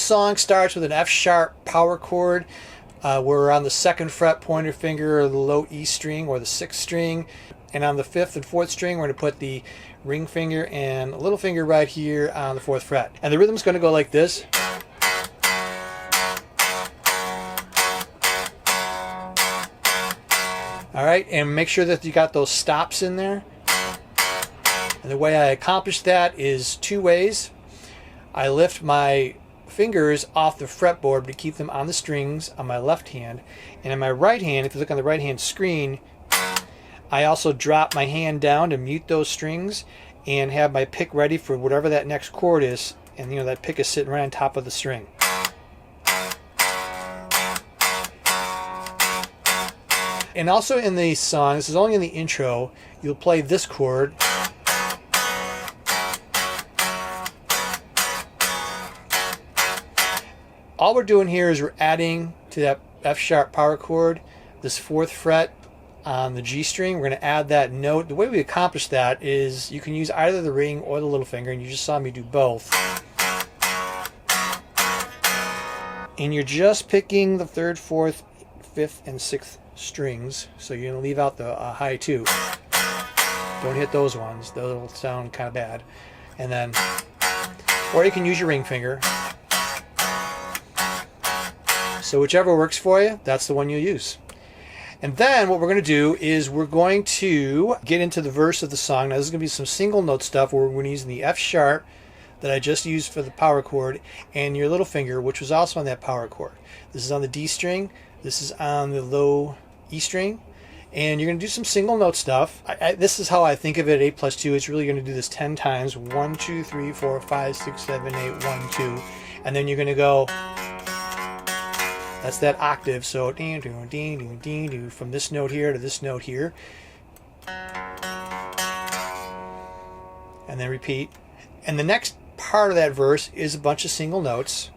song starts with an F sharp power chord. We're on the 2nd fret pointer finger, or the low E string, or the 6th string. And on the 5th and 4th string, we're going to put the ring finger and little finger right here on the 4th fret. And the rhythm's going to go like this. Alright, and make sure that you got those stops in there. And the way I accomplish that is 2 ways. I lift my fingers off the fretboard to keep them on the strings on my left hand. And in my right hand, if you look on the right hand screen, I also drop my hand down to mute those strings and have my pick ready for whatever that next chord is. And that pick is sitting right on top of the string. And also in the song, this is only in the intro, you'll play this chord. All we're doing here is we're adding to that F sharp power chord this 4th fret on the G string. We're going to add that note. The way we accomplish that is you can use either the ring or the little finger, and you just saw me do both. And you're just picking the 3rd, 4th, 5th, and 6th strings, so you're going to leave out the high 2. Don't hit those ones, they'll sound kind of bad. And then, or you can use your ring finger. So whichever works for you, that's the one you'll use. And then what we're going to do is we're going to get into the verse of the song. Now this is going to be some single note stuff where we're going to use the F sharp that I just used for the power chord and your little finger, which was also on that power chord. This is on the D string, this is on the low E string, and you're going to do some single note stuff. This is how I think of it, 8 plus 2. It's really going to do this 10 times. 1, 2, 3, 4, 5, 6, 7, 8, 1, 2. And then you're going to go, that's that octave, so ding, ding, ding, ding, ding, ding, from this note here to this note here. And then repeat. And the next part of that verse is a bunch of single notes.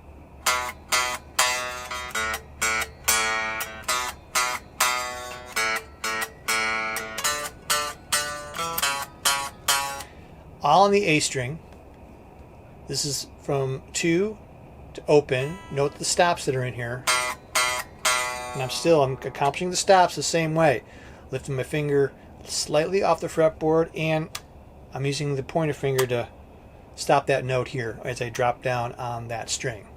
All on the A string. This is from 2 to open. Note the stops that are in here. And I'm accomplishing the stops the same way. Lifting my finger slightly off the fretboard, and I'm using the pointer finger to stop that note here as I drop down on that string.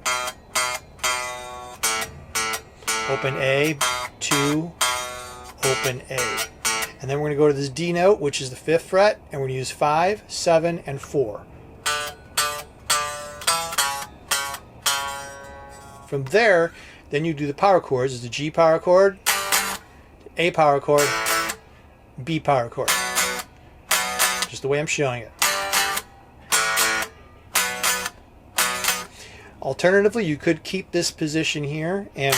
Open A, 2, open A. And then we're going to go to this D note, which is the 5th fret, and we're going to use 5, 7, and 4. From there, then you do the power chords. It's the G power chord, A power chord, B power chord. Just the way I'm showing it. Alternatively, you could keep this position here and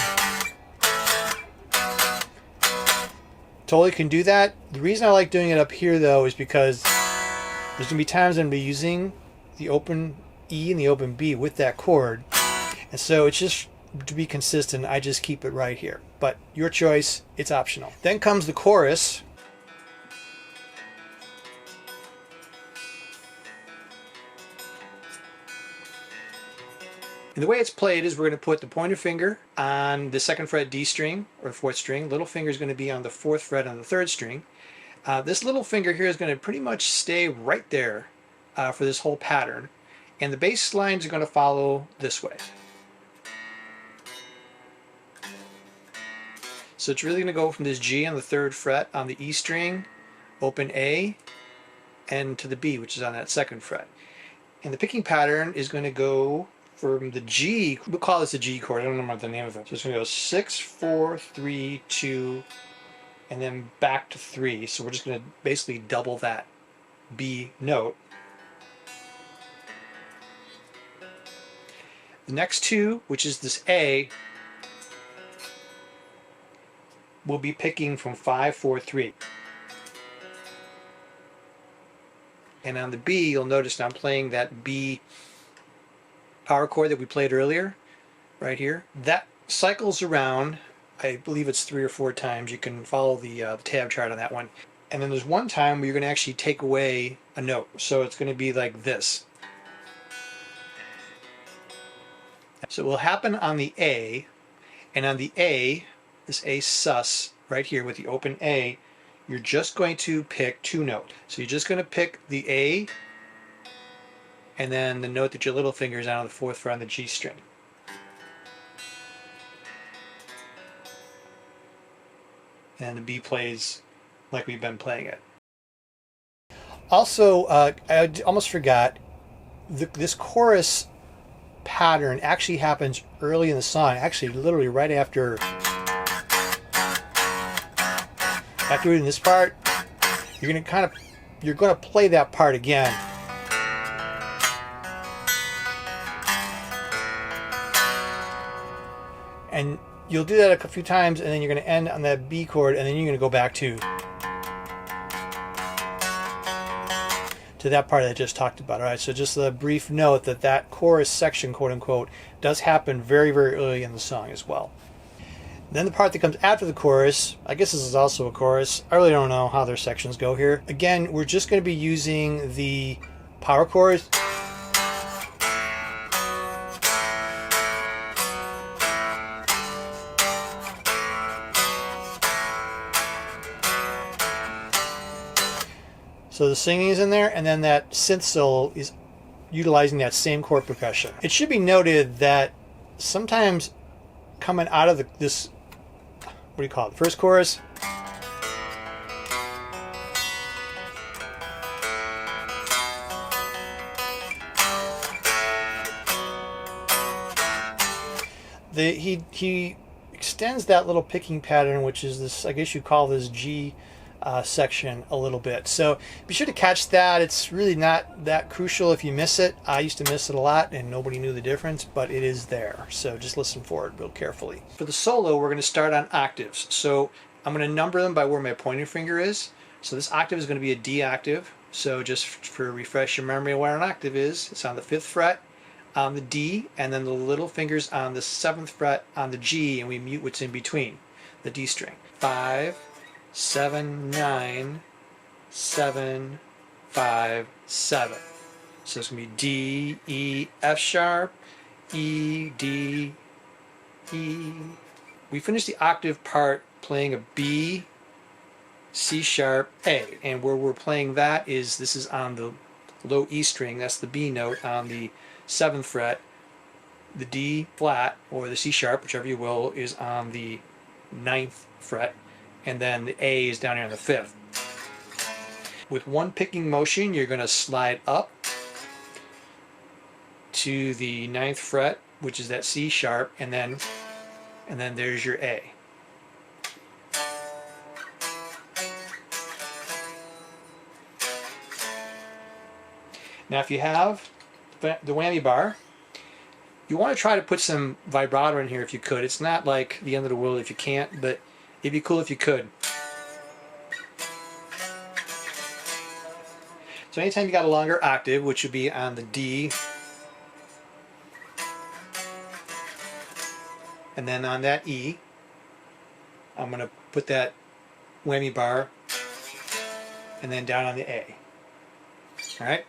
totally can do that. The reason I like doing it up here though is because there's going to be times I'm going to be using the open E and the open B with that chord. And so it's just to be consistent, I just keep it right here. But your choice, it's optional. Then comes the chorus. And the way it's played is we're going to put the pointer finger on the 2nd fret D string or 4th string. Little finger is going to be on the 4th fret on the 3rd string. This little finger here is going to pretty much stay right there for this whole pattern. And the bass lines are going to follow this way. So it's really going to go from this G on the 3rd fret on the E string, open A, and to the B, which is on that 2nd fret. And the picking pattern is going to go from the G, we'll call this a G chord, I don't remember the name of it. So it's going to go 6, 4, 3, 2, and then back to 3. So we're just going to basically double that B note. The next 2, which is this A, we'll be picking from 5, 4, 3. And on the B, you'll notice I'm playing that B power chord that we played earlier, right here. That cycles around, I believe it's 3 or 4 times. You can follow the tab chart on that one. And then there's one time where you're going to actually take away a note. So it's going to be like this. So it will happen on the A, and on the A, this A sus right here with the open A, you're just going to pick two notes. So you're just going to pick the A and then the note that your little finger is on the 4th fret on the G string. And the B plays like we've been playing it. Also, I almost forgot, this chorus pattern actually happens early in the song, actually literally right after reading this part. You're going to play that part again. And you'll do that a few times, and then you're going to end on that B chord, and then you're going to go back to that part that I just talked about. All right, so just a brief note that that chorus section, quote unquote, does happen very, very early in the song as well. Then the part that comes after the chorus, I guess this is also a chorus. I really don't know how their sections go here. Again, we're just going to be using the power chords. So the singing is in there, and then that synth solo is utilizing that same chord progression. It should be noted that sometimes coming out of this, what do you call it, first chorus, he extends that little picking pattern, which is this, I guess you call this G section a little bit. So be sure to catch that. It's really not that crucial if you miss it. I used to miss it a lot and nobody knew the difference, but it is there. So just listen for it real carefully. For the solo, we're going to start on octaves. So I'm going to number them by where my pointer finger is. So this octave is going to be a D octave. So just for refresh your memory of what an octave is, it's on the 5th fret on the D, and then the little fingers on the 7th fret on the G, and we mute what's in between, the D string. 5, 7, 9, 7, 5, 7. So it's going to be D, E, F sharp, E, D, E. We finished the octave part playing a B, C sharp, A. And where we're playing that is, this is on the low E string, that's the B note on the 7th fret. The D flat, or the C sharp, whichever you will, is on the 9th fret. And then the A is down here on the 5th. With one picking motion, you're going to slide up to the 9th fret, which is that C sharp, and then there's your A. Now if you have the whammy bar, you want to try to put some vibrato in here if you could. It's not like the end of the world if you can't, but it'd be cool if you could. So anytime you got a longer octave, which would be on the D, and then on that E, I'm going to put that whammy bar and then down on the A. Alright?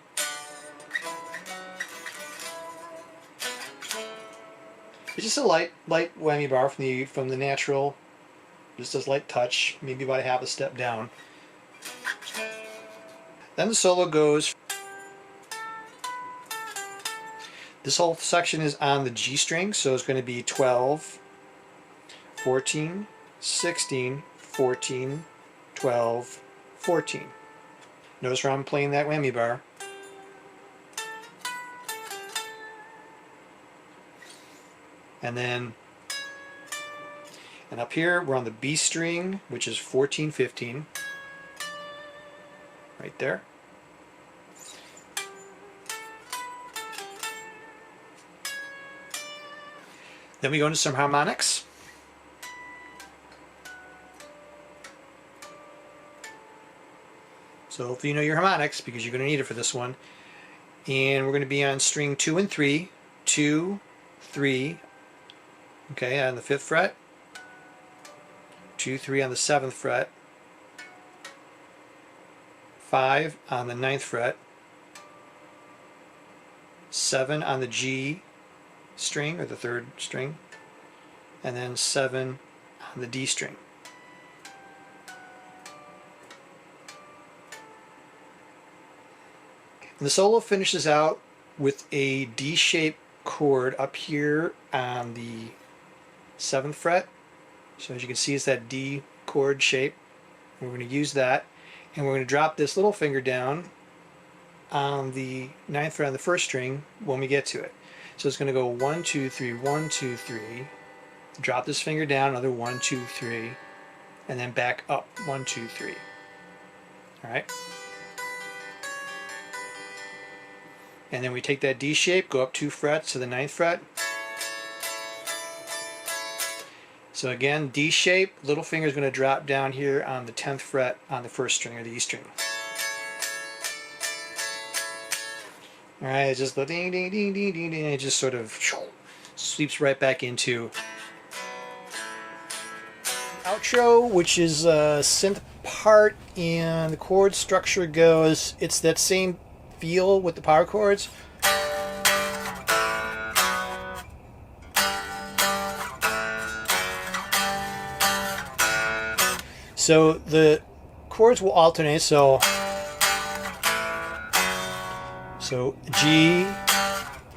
It's just a light whammy bar from the natural, just a light touch, maybe about a half a step down. Then the solo goes. This whole section is on the G string, so it's going to be 12, 14, 16, 14, 12, 14. Notice where I'm playing that whammy bar. And up here we're on the B string, which is 14, 15. Right there. Then we go into some harmonics. So hopefully you know your harmonics, because you're going to need it for this one. And we're going to be on string 2 and 3. 2, 3, okay, on the 5th fret. 2, 3 on the 7th fret. 5 on the 9th fret. 7 on the G. string, or the 3rd string, and then 7 on the D string. And the solo finishes out with a D-shaped chord up here on the 7th fret. So as you can see, it's that D chord shape. We're going to use that, and we're going to drop this little finger down on the 9th fret on the 1st string when we get to it. So it's going to go 1, 2, 3, 1, 2, 3. Drop this finger down, another 1, 2, 3, and then back up 1, 2, 3. All right. And then we take that D shape, go up 2 frets to the 9th fret. So again, D shape, little finger is going to drop down here on the 10th fret on the 1st string, or the E string. All right, it's just the ding, ding, ding, ding, ding, ding. It just sort of sweeps right back into outro, which is a synth part, and the chord structure goes, it's that same feel with the power chords. So the chords will alternate, so G,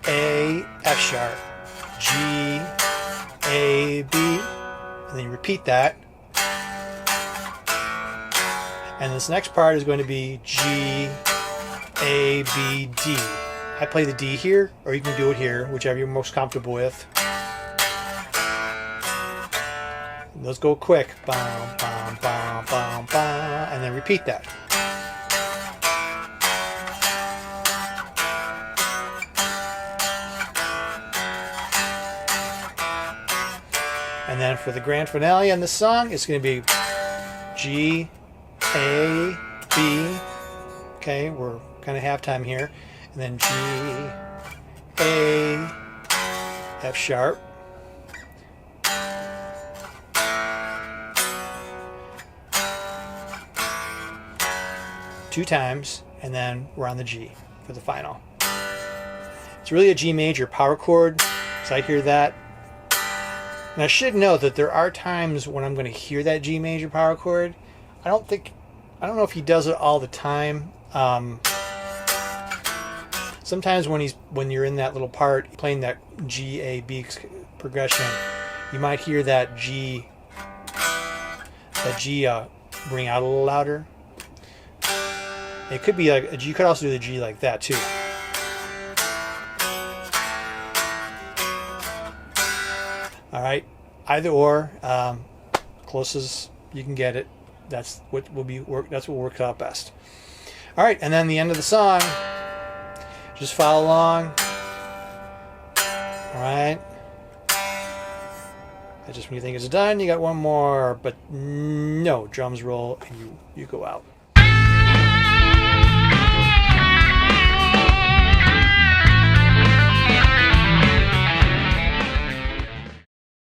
A, F sharp, G, A, B, and then you repeat that. And this next part is going to be G, A, B, D. I play the D here, or you can do it here, whichever you're most comfortable with. And those go quick. Bam, bam, bam, bam, bam, and then repeat that. And then for the grand finale on this song, it's going to be G, A, B. Okay, we're kind of halftime here. And then G, A, F sharp. Two times, and then we're on the G for the final. It's really a G major power chord, so I hear that. And I should note that there are times when I'm going to hear that G major power chord. I don't know if he does it all the time. Sometimes when you're in that little part playing that G, A, B progression, you might hear that G ring out a little louder. It could be like you could also do the G like that too. All right, either or, close as you can get it. That's what works out best. All right, and then the end of the song. Just follow along. All right. Just when you think it's done, you got one more, but no, drums roll and you go out.